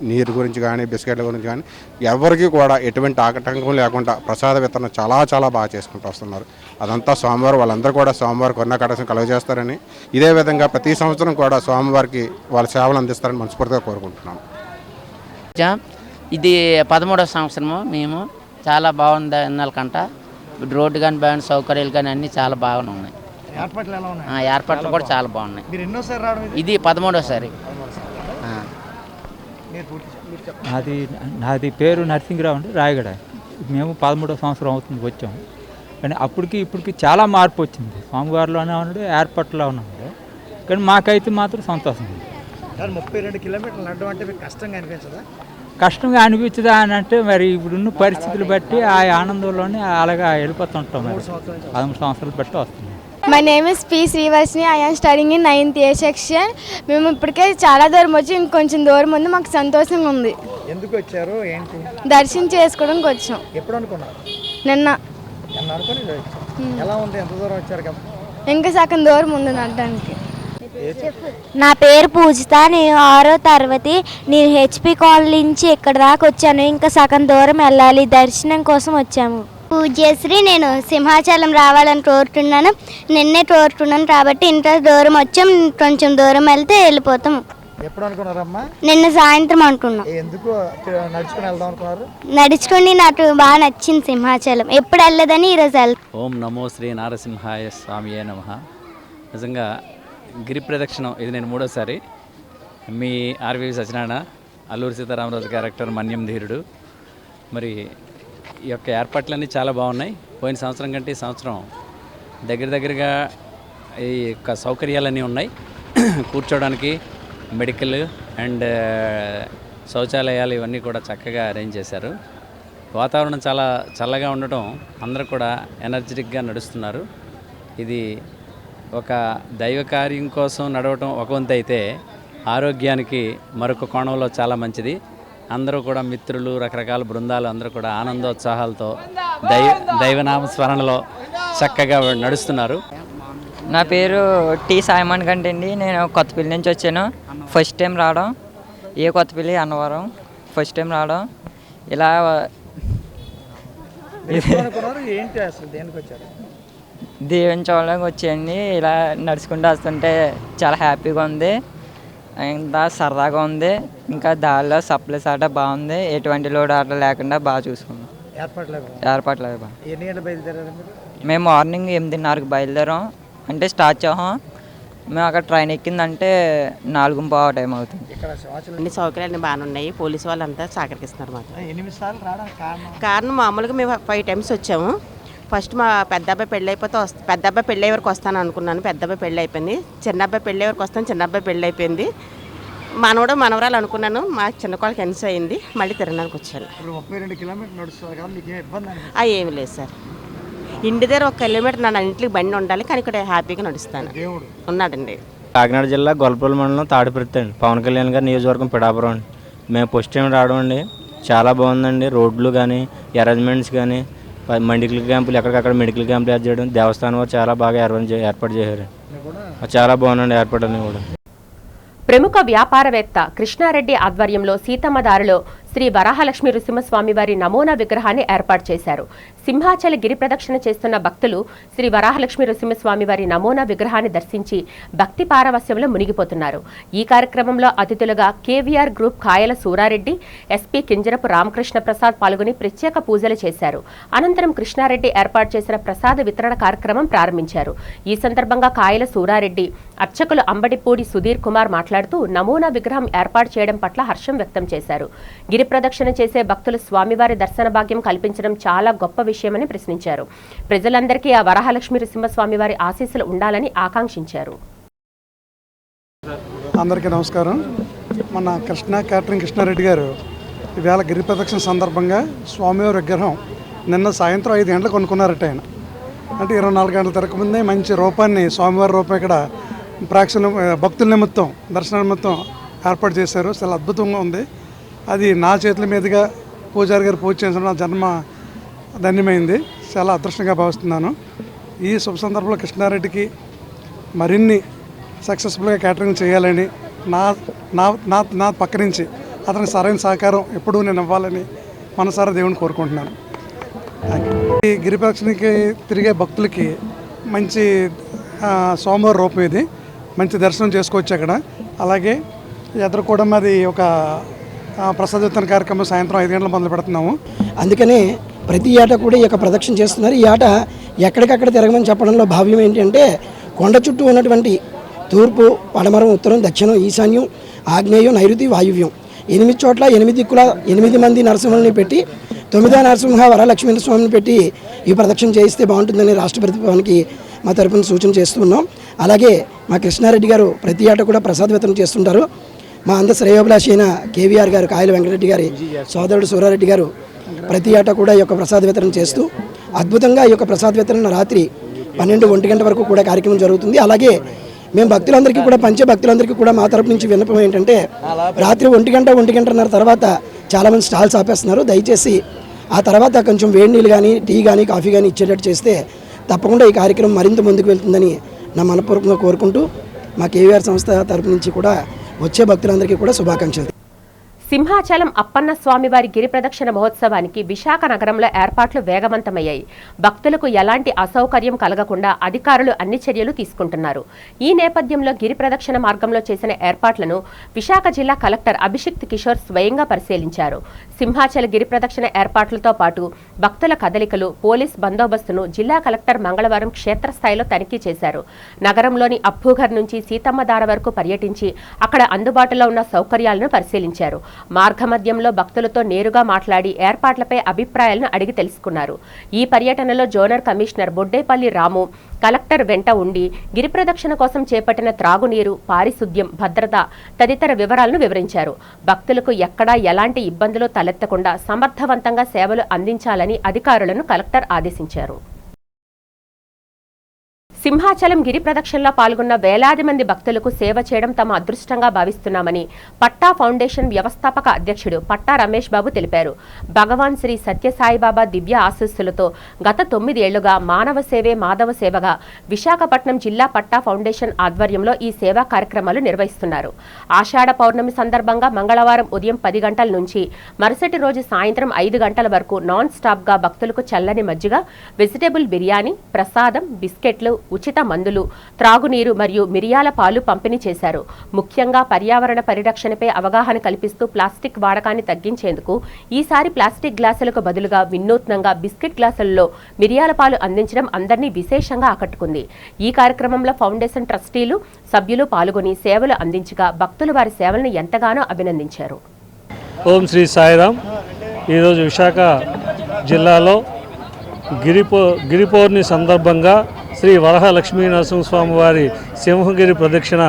నీరు గురించి కానీ, బిస్కెట్ల గురించి కానీ ఎవరికి కూడా ఎటువంటి ఆటంకం లేకుండా ప్రసాద వితరణ చాలా బాగా చేసుకుంటూ వస్తున్నారు. అదంతా స్వామివారు, వాళ్ళందరూ కూడా స్వామివారి కరుణా కటాక్షం కలుగజేస్తారని, ఇదే విధంగా ప్రతి సంవత్సరం కూడా స్వామివారికి వాళ్ళ సేవలు అందిస్తారని మనస్ఫూర్తిగా కోరుకుంటున్నాం. ఇది 13వ సంవత్సరము. మేము చాలా బాగుంది. అన్నలకంట రోడ్డు కానీ బాగుంది, సౌకర్యాలు కానీ అన్నీ చాలా బాగున్నాయి. ఏర్పాట్లు కూడా చాలా బాగున్నాయి. ఇది 13వసారి. నాది పేరు నరసింహరావు అండి, రాయగడ. మేము 13వ సంవత్సరం అవుతుంది వచ్చాము. కానీ అప్పటికి ఇప్పటికి చాలా మార్పు వచ్చింది. స్వామివారిలోనే ఉన్నాడు, ఏర్పాట్లో ఉన్నాడు. కానీ మాకైతే మాత్రం సంతోషం ఉంది. కానీ 32 కిలోమీటర్లు నడవడం అంటే మీకు కష్టంగా అనిపించదా? కష్టంగా అనిపించదా అని అంటే మరి ఇప్పుడున్న పరిస్థితులు బట్టి ఆ ఆనందంలోనే అలాగా వెళ్ళిపోతుంటాం. మరి 13 సంవత్సరాలు బట్టి వస్తుంది. My name is P Srivarshini. I am studying in 9th A section. మేము ఇప్పటికే చాలా దూరం వచ్చి ఇంకొంచెం దూరం ఉంది. మాకు సంతోషంగా ఉంది. ఎందుకు వచ్చారు? ఏంటి? దర్శనం చేసుకోవడానికి వచ్చాం. ఎప్పుడు అనుకున్నారు? నిన్న అనుకుని ఎలా ఉంది? ఎంత దూరం వచ్చారు కదా? ఇంకా సగం దూరం ఉంది నడడానికి. నా పేరు పూజిత. నేను 6వ తరగతి. నేను హెచ్పి కాలనీ నుంచి ఇక్కడ దాకా వచ్చాను. ఇంకా సగం దూరం వెళ్ళాలి. దర్శనం కోసం వచ్చాము. పూజ్యశ్రీ. నేను సింహాచలం రావాలని కోరుతున్నాను. నిన్నే కోరుతున్నాను కాబట్టి ఇంత దూరం వచ్చాం. కొంచెం దూరం వెళ్తే వెళ్ళిపోతాము. ఎప్పుడు అనుకున్నారమ్మా? నిన్న సాయంత్రం అనుకున్నాం. ఎందుకు నడుచుకుని వెళ్దాం అనుకున్నారు? నడుచుకుని నాకు బాగా నచ్చింది సింహాచలం. ఎప్పుడు వెళ్ళలేదని ఈరోజు వెళ్తాం. ఓం నమో శ్రీ నారసింహాయ స్వామియే నమః. నిజంగా గిరి ప్రదక్షిణం ఇది నేను 3వసారి. మీ ఆర్వి సత్యనారాయణ, అల్లూరి సీతారామరాజు క్యారెక్టర్ మన్యం ధీరుడు. మరి ఈ యొక్క ఏర్పాట్లన్నీ చాలా బాగున్నాయి. పోయిన సంవత్సరం కంటే ఈ సంవత్సరం దగ్గరగా ఈ యొక్క సౌకర్యాలన్నీ ఉన్నాయి. కూర్చోవడానికి మెడికల్ అండ్ శౌచాలయాలు ఇవన్నీ కూడా చక్కగా అరేంజ్ చేశారు. వాతావరణం చాలా చల్లగా ఉండటం అందరూ కూడా ఎనర్జెటిక్గా నడుస్తున్నారు. ఇది ఒక దైవ కార్యం కోసం నడవటం ఒక వంతు అయితే ఆరోగ్యానికి మరొక కోణంలో చాలా మంచిది. అందరూ కూడా మిత్రులు, రకరకాల బృందాలు అందరూ కూడా ఆనందోత్సాహాలతో దైవనామ స్మరణలో చక్కగా నడుస్తున్నారు. నా పేరు టి సాయిమాన్ గంట అండి. నేను కొత్తపల్లి నుంచి వచ్చాను. ఫస్ట్ టైం రావడం. కొత్తపల్లి అన్నవరం ఫస్ట్ టైం రావడం. ఇలా ఏంటి అసలు దేనికి వచ్చారు? దేవుని చూడడానికి వచ్చాయండి. ఇలా నడుచుకుంటూ వస్తుంటే చాలా హ్యాపీగా ఉంది. ఇంకా సరదాగా ఉంది. ఇంకా దారిలో సప్లైస్ ఆట బాగుంది. ఎటువంటి లోడ్ ఆట లేకుండా బాగా చూసుకున్నాం. ఏర్పాట్లు బాగా. ఎన్ని గంటలు బయలుదేరారు? మేము మార్నింగ్ 8:30కి బయలుదేరాం. అంటే స్టార్ట్ చేసాం. మేము అక్కడ ట్రైన్ ఎక్కిందంటే 4:15 టైం అవుతుంది. అన్ని సౌకర్యాలు బాగానే ఉన్నాయి. పోలీసు వాళ్ళంతా సహకరిస్తున్నారు మాకు. 8 సార్లు రావడానికి కారణం మామూలుగా మేము 5 times వచ్చాము. ఫస్ట్ మా పెద్ద అబ్బాయి పెళ్ళి అయిపోతే పెద్ద అబ్బాయి పెళ్ళి అయ్యే వరకు వస్తాను అనుకున్నాను. పెద్ద అబ్బాయి పెళ్ళి అయిపోయింది. చిన్న అబ్బాయి పెళ్ళి అయ్యే వరకు వస్తాను. చిన్న అబ్బాయి పెళ్ళి అయిపోయింది. మనవడు మనవరాలు అనుకున్నాను. మా చిన్న కోళ్ళకి క్యాన్సిల్ అయింది. మళ్ళీ తిరగడానికి వచ్చాను. 32 కిలోమీటర్లు నడుస్తారు కదా, మీకు ఇబ్బంది? ఏమి లేదు సార్. ఇంటి దగ్గర 1 కిలోమీటర్ నా ఇంటికి బండి ఉండాలి. కానీ ఇక్కడ హ్యాపీగా నడుస్తాను. దేవుడు ఉన్నాడండి. కాకినాడ జిల్లా గొల్లపల్లి మండలం తాడిపత్రి అండి. పవన్ కళ్యాణ్ గారి నియోజకవర్గం పిఠాపురం అండి. మేము ఫస్ట్ టైం రావడం అండి. చాలా బాగుందండి. రోడ్లు కానీ అరేంజ్మెంట్స్ కానీ మెడికల్ క్యాంపులు ఎక్కడికక్కడ మెడికల్ క్యాంపులు ఏర్పాటు చేయడం, దేవస్థానం వారు చాలా బాగా ఏర్పాటు చేశారు. చాలా బాగుందండి ఏర్పాటు అన్నీ కూడా. ప్రముఖ వ్యాపారవేత్త కృష్ణారెడ్డి ఆధ్వర్యంలో సీతమ్మదారిలో శ్రీ వరాహలక్ష్మి నృసింహస్వామి వారి నమూనా విగ్రహాన్ని ఏర్పాటు చేశారు. సింహాచల గిరి ప్రదక్షిణ చేస్తున్న భక్తులు శ్రీ వరాహలక్ష్మి నృసింహస్వామి వారి నమూనా విగ్రహాన్ని దర్శించి భక్తి పారవస్యంలో మునిగిపోతున్నారు. ఈ కార్యక్రమంలో అతిథులుగా కేవీఆర్ గ్రూప్ కాయల సూరారెడ్డి, ఎస్పీ కింజరపు రామకృష్ణ ప్రసాద్ పాల్గొని ప్రత్యేక పూజలు చేశారు. అనంతరం కృష్ణారెడ్డి ఏర్పాటు చేసిన ప్రసాద వితరణ కార్యక్రమం ప్రారంభించారు. ఈ సందర్భంగా కాయల సూరారెడ్డి, అర్చకులు అంబడిపూడి సుధీర్ కుమార్ మాట్లాడుతూ నమూనా విగ్రహం ఏర్పాటు చేయడం పట్ల హర్షం వ్యక్తం చేశారు. గిరి ప్రదక్షిణ చేసే భక్తులు స్వామివారి దర్శన భాగ్యం కల్పించడం చాలా గొప్ప విషయమని ప్రశ్నించారు. ప్రజలందరికీ ఆ వరాహలక్ష్మి నృసింహస్వామి వారి ఆశీస్సులు ఉండాలని ఆకాంక్షించారు. అందరికీ నమస్కారం. మన కృష్ణారెడ్డి గారు ఈవేళ గిరి ప్రదక్షిణ సందర్భంగా స్వామివారి విగ్రహం నిన్న సాయంత్రం 5 గంటలకు కొనుక్కున్నారట. ఆయన అంటే 24 గంటల తిరగకముందే మంచి రూపాన్ని, స్వామివారి రూపం ఇక్కడ భక్తుల నిమిత్తం, దర్శన నిమిత్తం ఏర్పాటు చేశారు. చాలా అద్భుతంగా ఉంది. అది నా చేతుల మీదుగా పూజారి గారు పూజ చేసిన నా జన్మ ధన్యమైంది. చాలా అదృష్టంగా భావిస్తున్నాను. ఈ శుభ సందర్భంలో కృష్ణారెడ్డికి మరిన్ని సక్సెస్ఫుల్గా క్యాటరింగ్ చేయాలని, నా పక్క నుంచి అతనికి సరైన సహకారం ఎప్పుడూ నేను ఇవ్వాలని మనసారా దేవుని కోరుకుంటున్నాను. ఈ గిరి ప్రదక్షిణకి తిరిగే భక్తులకి మంచి సోమవారం రూపం ఇది. మంచి దర్శనం చేసుకోవచ్చు అక్కడ. అలాగే ఎదురుకోవడం అది ఒక ప్రసాద వితరణ కార్యక్రమం సాయంత్రం 5 గంటలకు మొదలు పెడుతున్నాము. అందుకనే ప్రతి ఏటా కూడా ఈ యొక్క ప్రదక్షిణ చేస్తున్నారు. ఈ ఏట ఎక్కడికక్కడ తిరగమని చెప్పడంలో భావ్యం ఏంటంటే కొండ చుట్టూ ఉన్నటువంటి తూర్పు, పడమరం, ఉత్తరం, దక్షిణం, ఈశాన్యం, ఆగ్నేయం, నైరుతి, వాయువ్యం 8 చోట్ల 8 దిక్కుల 8 మంది నరసింహుల్ని పెట్టి 9వ నరసింహ వరలక్ష్మీ స్వామిని పెట్టి ఈ ప్రదక్షిణ చేయిస్తే బాగుంటుందని రాష్ట్రపతి భవన్కి మా తరపున సూచన చేస్తున్నాం. అలాగే మా కృష్ణారెడ్డి గారు ప్రతి ఏటా కూడా ప్రసాద వితరణ చేస్తుంటారు. మా అందరి శ్రేయోభిలాషి అయిన కేవీఆర్ గారు, కాయల వెంకటరెడ్డి గారి సోదరుడు సూరారెడ్డి గారు ప్రతి ఏటా కూడా ఈ యొక్క ప్రసాద వితరణ చేస్తూ అద్భుతంగా ఈ యొక్క ప్రసాద వితరణ రాత్రి 12-1 గంట వరకు కూడా కార్యక్రమం జరుగుతుంది. అలాగే మేము భక్తులందరికీ కూడా పంచే భక్తులందరికీ కూడా మా తరపు నుంచి విన్నపం ఏంటంటే రాత్రి 1 గంటన్నర తర్వాత చాలామంది స్టాల్స్ ఆపేస్తున్నారు. దయచేసి ఆ తర్వాత కొంచెం వేడి నీళ్ళు కానీ, టీ కానీ, కాఫీ కానీ ఇచ్చేటట్టు చేస్తే తప్పకుండా ఈ కార్యక్రమం మరింత ముందుకు వెళ్తుందని నా మనపూర్వకంగా కోరుకుంటూ మా కేవీఆర్ సంస్థ తరపు నుంచి కూడా వచ్చే భక్తులందరికీ కూడా శుభాకాంక్షలు. సింహాచలం అప్పన్న స్వామివారి గిరి ప్రదక్షిణ మహోత్సవానికి విశాఖ నగరంలో ఏర్పాట్లు వేగవంతమయ్యాయి. భక్తులకు ఎలాంటి అసౌకర్యం కలగకుండా అధికారులు అన్ని చర్యలు తీసుకుంటున్నారు. ఈ నేపథ్యంలో గిరి ప్రదక్షిణ మార్గంలో చేసిన ఏర్పాట్లను విశాఖ జిల్లా కలెక్టర్ అభిషిక్త్ కిషోర్ స్వయంగా పరిశీలించారు. సింహాచల గిరి ప్రదక్షిణ ఏర్పాట్లతో పాటు భక్తుల కదలికలు, పోలీస్ బందోబస్తును జిల్లా కలెక్టర్ మంగళవారం క్షేత్రస్థాయిలో తనిఖీ చేశారు. నగరంలోని అబ్బూఘర్ నుంచి సీతమ్మధార వరకు పర్యటించి అక్కడ అందుబాటులో ఉన్న సౌకర్యాలను పరిశీలించారు. మార్గమధ్యంలో భక్తులతో నేరుగా మాట్లాడి ఏర్పాట్లపై అభిప్రాయాలను అడిగి తెలుసుకున్నారు. ఈ పర్యటనలో జోనల్ కమిషనర్ బొడ్డేపల్లి రాము కలెక్టర్ వెంట ఉండి గిరి ప్రదక్షిణ కోసం చేపట్టిన త్రాగునీరు, పారిశుద్ధ్యం, భద్రత తదితర వివరాలను వివరించారు. భక్తులకు ఎక్కడా ఎలాంటి ఇబ్బందులు తలెత్తకుండా సమర్థవంతంగా సేవలు అందించాలని అధికారులను కలెక్టర్ ఆదేశించారు. సింహాచలం గిరి ప్రదక్షిణలో పాల్గొన్న వేలాది మంది భక్తులకు సేవ చేయడం తమ అదృష్టంగా భావిస్తున్నామని పట్టా ఫౌండేషన్ వ్యవస్థాపక అధ్యక్షుడు పట్టా రమేష్ బాబు తెలిపారు. భగవాన్ శ్రీ సత్యసాయిబాబా దివ్య ఆశీస్సులతో గత 9 ఏళ్లుగా మానవ సేవే మాధవ సేవగా విశాఖపట్నం జిల్లా పట్టా ఫౌండేషన్ ఆధ్వర్యంలో ఈ సేవా కార్యక్రమాలు నిర్వహిస్తున్నారు. ఆషాఢ పౌర్ణమి సందర్భంగా మంగళవారం ఉదయం 10 గంటల నుంచి మరుసటి రోజు సాయంత్రం 5 గంటల వరకు నాన్ స్టాప్ గా భక్తులకు చల్లని మజ్జిగ, వెజిటేబుల్ బిర్యానీ, ప్రసాదం, బిస్కెట్లు, ఉచిత మందులు, త్రాగునీరు మరియు మిరియాల పాలు పంపిణీ చేశారు. ముఖ్యంగా పర్యావరణ పరిరక్షణపై అవగాహన కల్పిస్తూ ప్లాస్టిక్ వాడకాన్ని తగ్గించేందుకు ఈసారి ప్లాస్టిక్ గ్లాసులకు బదులుగా వినూత్నంగా బిస్కెట్ గ్లాసులలో మిరియాల పాలు అందించడం అందరినీ విశేషంగా ఆకట్టుకుంది. ఈ కార్యక్రమంలో ఫౌండేషన్ ట్రస్టీలు, సభ్యులు పాల్గొని సేవలు అందించగా భక్తులు వారి సేవలను ఎంతగానో అభినందించారు. ఓం శ్రీ సాయిరాం. ఈరోజు విశాఖ జిల్లాలో గిరి పౌర్ణమి సందర్భంగా శ్రీ వరహ లక్ష్మీ నరసింహస్వామి వారి సింహగిరి ప్రదక్షిణ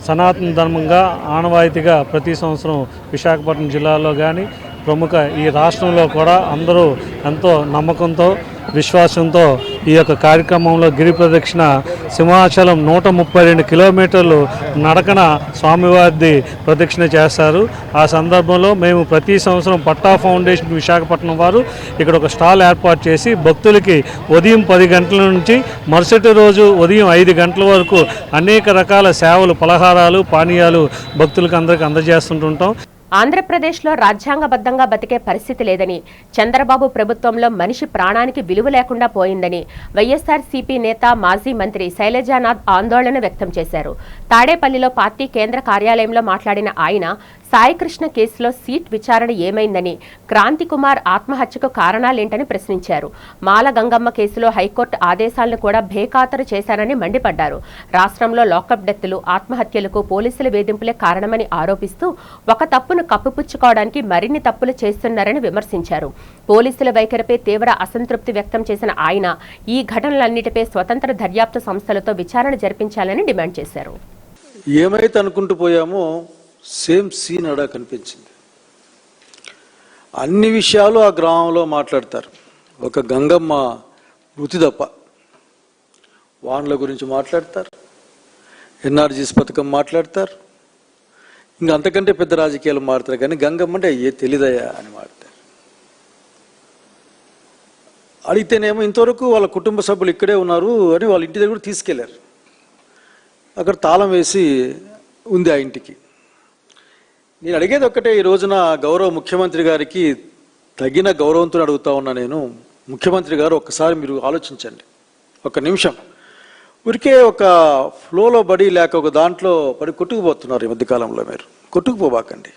సనాతన ధర్మంగా ఆనవాయితీగా ప్రతి సంవత్సరం విశాఖపట్నం జిల్లాలో కానీ ప్రముఖ ఈ రాష్ట్రంలో కూడా అందరూ ఎంతో నమ్మకంతో, విశ్వాసంతో ఈ యొక్క కార్యక్రమంలో గిరి ప్రదక్షిణ సింహాచలం 132 కిలోమీటర్లు నడకన స్వామివారి ప్రదక్షిణ చేస్తారు. ఆ సందర్భంలో మేము ప్రతి సంవత్సరం పట్టా ఫౌండేషన్ విశాఖపట్నం వారు ఇక్కడ ఒక స్టాల్ ఏర్పాటు చేసి భక్తులకి ఉదయం 10 గంటల నుంచి మరుసటి రోజు ఉదయం 5 గంటల వరకు అనేక రకాల సేవలు, పలహారాలు, పానీయాలు భక్తులకు అందరికీ అందజేస్తుంటుంటాం. ఆంధ్రప్రదేశ్లో రాజ్యాంగబద్ధంగా బతికే పరిస్థితి లేదని, చంద్రబాబు ప్రభుత్వంలో మనిషి ప్రాణానికి విలువ లేకుండా పోయిందని వైఎస్ఆర్సీపీ నేత, మాజీ మంత్రి శైలజానాథ్ ఆందోళన వ్యక్తం చేశారు. తాడేపల్లిలో పార్టీ కేంద్ర కార్యాలయంలో మాట్లాడిన ఆయన సాయికృష్ణ కేసులో సీట్ విచారణ ఏమైందని, క్రాంతి కుమార్ ఆత్మహత్యకు కారణాలేంటని ప్రశ్నించారు. మాల గంగమ్మ కేసులో హైకోర్టు ఆదేశాలను కూడా బేఖాతరు చేశారని మండిపడ్డారు. రాష్ట్రంలో లాకప్ డెత్తులు, ఆత్మహత్యలకు పోలీసుల వేధింపులే కారణమని ఆరోపిస్తూ ఒక తప్పును కప్పిపుచ్చుకోవడానికి మరిన్ని తప్పులు చేస్తున్నారని విమర్శించారు. పోలీసుల వైఖరిపై తీవ్ర అసంతృప్తి వ్యక్తం చేసిన ఆయన ఈ ఘటనలన్నిటిపై స్వతంత్ర దర్యాప్తు సంస్థలతో విచారణ జరిపించాలని డిమాండ్ చేశారు. ఏమైతే అనుకుంటూ పోయామో సేమ్ సీన్ అడా కనిపించింది. అన్ని విషయాలు ఆ గ్రామంలో మాట్లాడతారు. ఒక గంగమ్మ మృతి తప్ప వాన్ల గురించి మాట్లాడతారు, ఎన్ఆర్జీస్ పథకం మాట్లాడతారు, ఇంకా అంతకంటే పెద్ద రాజకీయాలు మారుతారు. కానీ గంగమ్మ అంటే ఏ తెలీదయా అని మాట్లాడతారు. అడిగితేనేమో ఇంతవరకు వాళ్ళ కుటుంబ సభ్యులు ఇక్కడే ఉన్నారు అని వాళ్ళ ఇంటి దగ్గర తీసుకెళ్లారు. అక్కడ తాళం వేసి ఉంది ఆ ఇంటికి. నేను అడిగేది ఒక్కటే, ఈ రోజున గౌరవ ముఖ్యమంత్రి గారికి తగిన గౌరవంతో అడుగుతా ఉన్నా నేను. ముఖ్యమంత్రి గారు ఒక్కసారి మీరు ఆలోచించండి, ఒక నిమిషం. ఊరికే ఒక ఫ్లోలో పడి లేక ఒక దాంట్లో పడి కొట్టుకుపోతున్నారు. ఈ మధ్యకాలంలో మీరు కొట్టుకుపోబాకండి.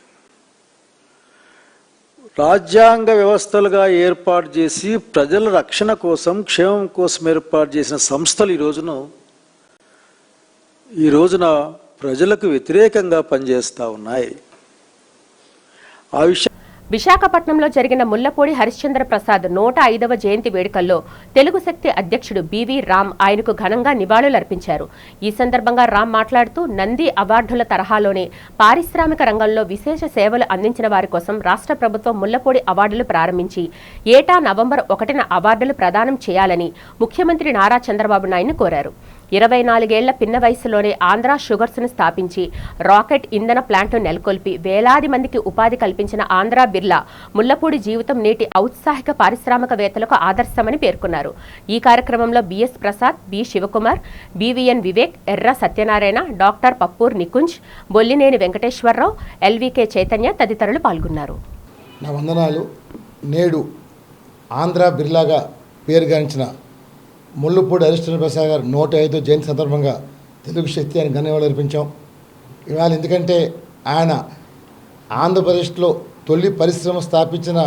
రాజ్యాంగ వ్యవస్థలుగా ఏర్పాటు చేసి ప్రజల రక్షణ కోసం, క్షేమం కోసం ఏర్పాటు చేసిన సంస్థలు ఈ రోజున ప్రజలకు వ్యతిరేకంగా పనిచేస్తూ ఉన్నాయి. ఆ విషయం విశాఖపట్నంలో జరిగిన ముల్లపూడి హరిశ్చంద్ర ప్రసాద్ 105వ జయంతి వేడుకల్లో తెలుగు శక్తి అధ్యక్షుడు బివి రామ్ ఆయనకు ఘనంగా నివాళులర్పించారు. ఈ సందర్భంగా రామ్ మాట్లాడుతూ నంది అవార్డుల తరహాలోనే పారిశ్రామిక రంగంలో విశేష సేవలు అందించిన వారి కోసం రాష్ట్ర ప్రభుత్వం ముల్లపూడి అవార్డులు ప్రారంభించి ఏటా నవంబర్ 1న అవార్డులు ప్రదానం చేయాలని ముఖ్యమంత్రి నారా చంద్రబాబు నాయుడును కోరారు. 24 ఏళ్ల పిన్న వయసులోనే ఆంధ్ర షుగర్స్ను స్థాపించి రాకెట్ ఇంధన ప్లాంట్ను నెలకొల్పి వేలాది మందికి ఉపాధి కల్పించిన ఆంధ్ర బిర్లా ముల్లపూడి జీవితం నేటి ఔత్సాహిక పారిశ్రామికవేత్తలకు ఆదర్శమని పేర్కొన్నారు. ఈ కార్యక్రమంలో BS Prasad, B Sivakumar, BVN Vivek, Erra Satyanarayana, doctor Pappur Nikunj, Bollineni Venkateswararao, LVK Chaitanya తదితరులు పాల్గొన్నారు. నా వందనాలు. నేడు ఆంధ్ర బిర్లాగా పేరుగాంచిన ముల్లపూడి హరిశ్చంద్ర ప్రసాద్ గారు 105వ జయంతి సందర్భంగా తెలుగు శక్తి అని ఘనంగా అర్పించాం. ఇవాళ ఎందుకంటే ఆయన ఆంధ్రప్రదేశ్లో తొలి పరిశ్రమ స్థాపించిన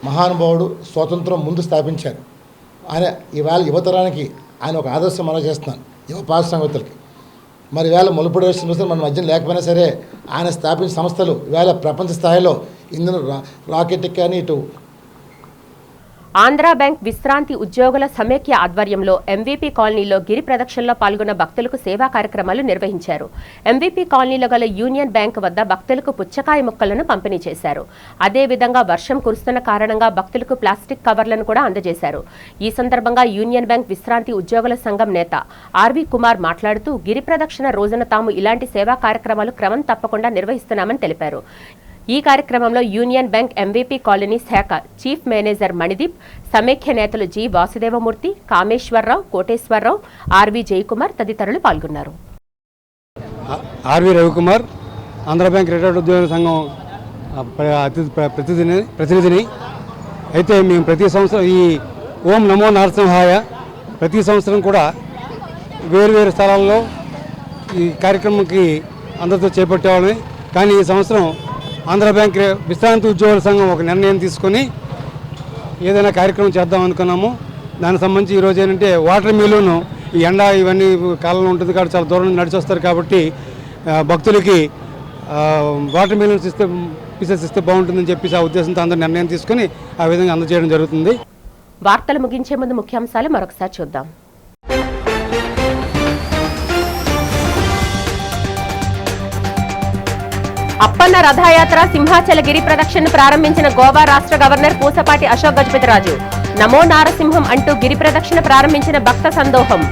మహానుభావుడు, స్వాతంత్రం ముందు స్థాపించారు. ఆయన ఇవాళ యువతరానికి ఆయన ఒక ఆదర్శం అలా చేస్తున్నాను, యువ పారిశ్రామికవేత్తలకి. మరి ఇవాళ ముల్లపూడి హరిశ్చంద్ర ప్రసాద్ మన మధ్య లేకపోయినా సరే ఆయన స్థాపించిన సంస్థలు ఇవాళ ప్రపంచ స్థాయిలో ఇందులో రాకెట్ కానీ ఇటు ఆంధ్రా బ్యాంక్ విశ్రాంతి ఉద్యోగుల సమైక్య ఆధ్వర్యంలో ఎంవీపీ కాలనీలో గిరి ప్రదక్షిణలో పాల్గొన్న భక్తులకు సేవా కార్యక్రమాలు నిర్వహించారు. ఎంవీపీ కాలనీలో గల యూనియన్ బ్యాంక్ వద్ద భక్తులకు పుచ్చకాయ ముక్కలను పంపిణీ చేశారు. అదేవిధంగా వర్షం కురుస్తున్న కారణంగా భక్తులకు ప్లాస్టిక్ కవర్లను కూడా అందజేశారు. ఈ సందర్భంగా యూనియన్ బ్యాంక్ విశ్రాంతి ఉద్యోగుల సంఘం నేత ఆర్వి కుమార్ మాట్లాడుతూ గిరి ప్రదక్షిణ రోజున తాము ఇలాంటి సేవా కార్యక్రమాలు క్రమం తప్పకుండా నిర్వహిస్తున్నామని తెలిపారు. ఈ కార్యక్రమంలో యూనియన్ బ్యాంక్ ఎంవీపీ కాలనీ శాఖ చీఫ్ మేనేజర్ మణిదీప్, సమైక్య నేతలు జి వాసుదేవమూర్తి, కామేశ్వరరావు, కోటేశ్వరరావు, ఆర్వి జయకుమార్ తదితరులు పాల్గొన్నారు. RV Ravikumar, Andhra bank retired ఉద్యోగుల సంఘం ప్రతినిధిని. అయితే మేము ప్రతి సంవత్సరం ఈ ఓం నమో నరసింహాయ ప్రతి సంవత్సరం కూడా వేరు స్థలాల్లో ఈ కార్యక్రమంకి అందరితో చేపట్టేవాళ్ళని. కానీ ఈ సంవత్సరం ఆంధ్ర బ్యాంక్ విశ్రాంతి ఉద్యోగుల సంఘం ఒక నిర్ణయం తీసుకొని ఏదైనా కార్యక్రమం చేద్దాం అనుకున్నాము. దానికి సంబంధించి ఈరోజు ఏంటంటే వాటర్ మిల్లును ఈ ఎండ ఇవన్నీ కాలంలో ఉంటుంది కాబట్టి చాలా దూరం నడిచి వస్తారు కాబట్టి భక్తులకి వాటర్ మిల్లును పీసెస్ ఇస్తే బాగుంటుందని చెప్పేసి ఆ ఉద్దేశంతో అందరూ నిర్ణయం తీసుకొని ఆ విధంగా అందజేయడం జరుగుతుంది. వార్తలు ముగించే ముందు ముఖ్యాంశాలు మరొకసారి చూద్దాం. అప్పన్న రథయాత్ర సింహాచల గిరి ప్రదక్షిణను ప్రారంభించిన గోవా రాష్ట్ర గవర్నర్ పూసపాటి అశోక్ గజపతిరాజు. నమో నారసింహం అంటూ గిరి ప్రదక్షిణ ప్రారంభించిన భక్త సందోహం.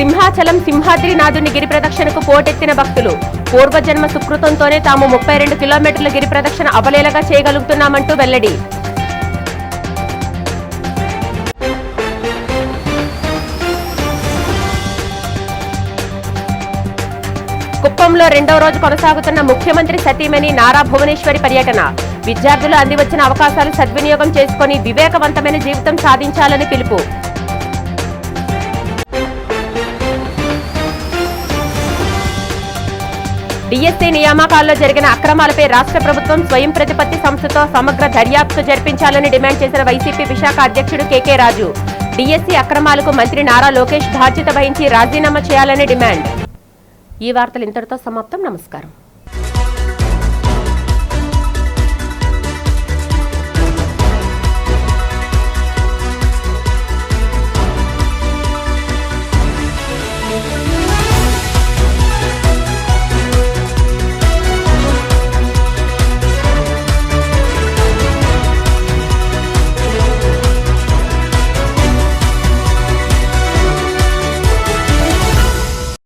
సింహాచలం సింహాద్రినాథుని గిరి ప్రదక్షిణకు పోటెత్తిన భక్తులు. పూర్వజన్మ సుకృతంతోనే తాము 32 కిలోమీటర్ల గిరి ప్రదక్షిణ అవలేలగా చేయగలుగుతున్నామంటూ వెల్లడి. కుప్పంలో 2వ రోజు కొనసాగుతున్న ముఖ్యమంత్రి సతీమణి నారా భువనేశ్వరి పర్యటన. విద్యార్థులు అందివచ్చిన అవకాశాలు సద్వినియోగం చేసుకుని వివేకవంతమైన జీవితం సాధించాలని పిలుపు. డిఎస్సీ నియామకాల్లో జరిగిన అక్రమాలపై రాష్ట్ర ప్రభుత్వం స్వయం ప్రతిపత్తి సంస్థతో సమగ్ర దర్యాప్తు జరిపించాలని డిమాండ్ చేసిన వైసీపీ విశాఖ అధ్యక్షుడు కేకే రాజు. డిఎస్సీ అక్రమాలకు మంత్రి నారా లోకేష్ బాధ్యత వహించి రాజీనామా చేయాలని డిమాండ్. ఈ వార్తలు ఇంతటితో సమాప్తం. నమస్కారం.